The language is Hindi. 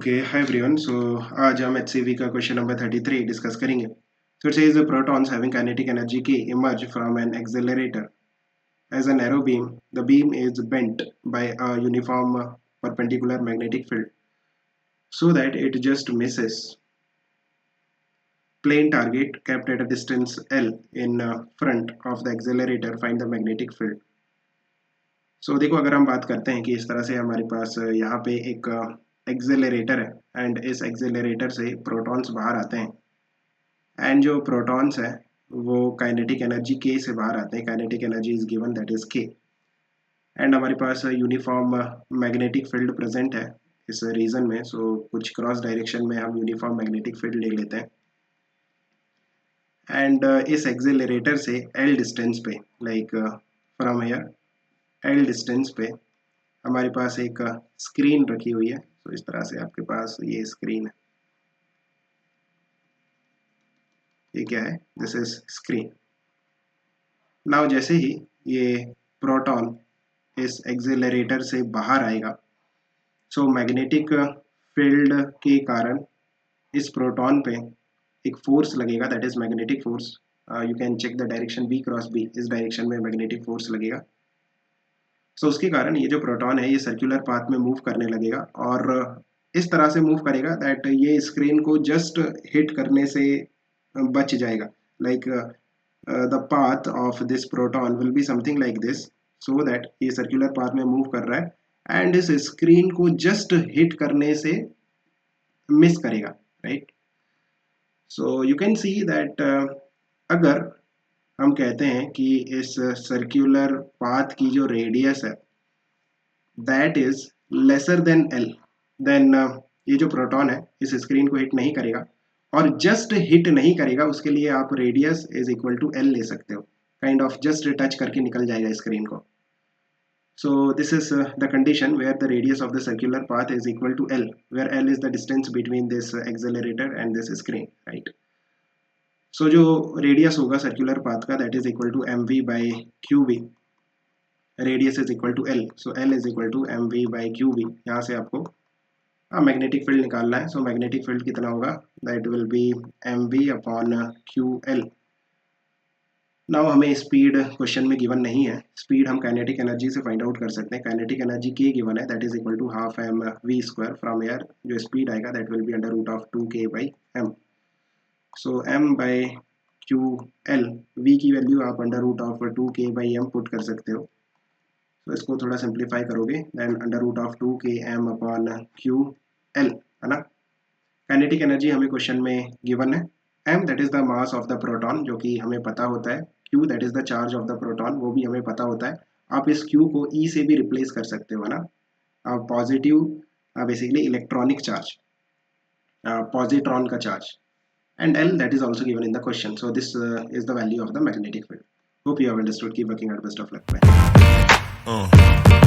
Okay hi everyone. सो आज हम HCV का क्वेश्चन नंबर 33 डिस्कस करेंगे। So it says protons having kinetic energy K emerge from an accelerator as a narrow beam. The beam is bent by a uniform perpendicular magnetic field so that it just misses plane target kept at a distance L in front of the accelerator. Find the magnetic field. सो देखो, अगर हम बात करते हैं कि इस तरह से हमारे पास यहाँ पे एक एक्सेलरेटर है एंड इस एक्सेलरेटर से प्रोटॉन्स बाहर आते हैं एंड जो प्रोटॉन्स है वो काइनेटिक एनर्जी के से बाहर आते हैं। Kinetic energy is given, that is के, एंड हमारे पास यूनिफॉर्म मैग्नेटिक फील्ड प्रेजेंट है इस रीजन में। सो कुछ क्रॉस डायरेक्शन में हम यूनिफॉर्म मैग्नेटिक फील्ड ले लेते हैं एंड इस एक्सेलरेटर से एल डिस्टेंस पे, like from here L distance पे हमारे पास एक स्क्रीन रखी हुई है। तो इस तरह से आपके पास ये स्क्रीन है। ये क्या है? This is screen. नाउ जैसे ही ये प्रोटॉन इस एक्सेलरेटर से बाहर आएगा, सो मैग्नेटिक फील्ड के कारण इस प्रोटॉन पे एक फोर्स लगेगा, that is magnetic force. You can check the direction B cross B, इस डायरेक्शन में मैग्नेटिक फोर्स लगेगा। सो उसके कारण ये जो प्रोटॉन है ये सर्कुलर पाथ में मूव करने लगेगा और इस तरह से मूव करेगा दैट ये स्क्रीन को जस्ट हिट करने से बच जाएगा। Like the path of this proton will be something like this, so that ये सर्कुलर पाथ में मूव कर रहा है एंड इस स्क्रीन को जस्ट हिट करने से मिस करेगा, right. So you can see that अगर हम कहते हैं कि इस सर्कुलर पाथ की जो रेडियस है that is lesser than L, then ये जो प्रोटॉन है इस स्क्रीन को हिट नहीं करेगा और जस्ट हिट नहीं करेगा, उसके लिए आप radius is equal to L ले सकते हो। काइंड ऑफ जस्ट टच करके निकल जाएगा स्क्रीन को। So this is the condition where the radius of the circular path is equal to L, where L is the distance between this accelerator and this screen, right. So जो रेडियस होगा सर्कुलर पाथ का that is equal to mv by qv, radius is equal to L, so L is equal to mv by qv। यहाँ से आपको मैग्नेटिक फील्ड निकालना है। सो मैग्नेटिक फील्ड कितना होगा? That will be mv upon ql। Now हमें स्पीड क्वेश्चन में गिवन नहीं है, स्पीड हम काइनेटिक एनर्जी से फाइंड आउट कर सकते हैं। काइनेटिक एनर्जी के गिवन है, that is equal to half M V square. From here जो स्पीड आएगा that will be under root of 2k by m। So m by ql, v की वैल्यू आप under root of 2k by m put कर सकते हो। तो इसको थोड़ा सिंप्लीफाई करोगे then under root of 2k m upon ql, है ना। काइनेटिक एनर्जी हमें क्वेश्चन में गिवन है। m that is the mass of the proton, जो कि हमें पता होता है। q that is the charge of the proton, वो भी हमें पता होता है। आप इस q को e से भी रिप्लेस कर सकते हो, है ना। Positive basically electronic charge, positron का charge, and L that is also given in the question. So this is the value of the magnetic field. Hope you have understood. Keep working hard. Best of luck. Bye.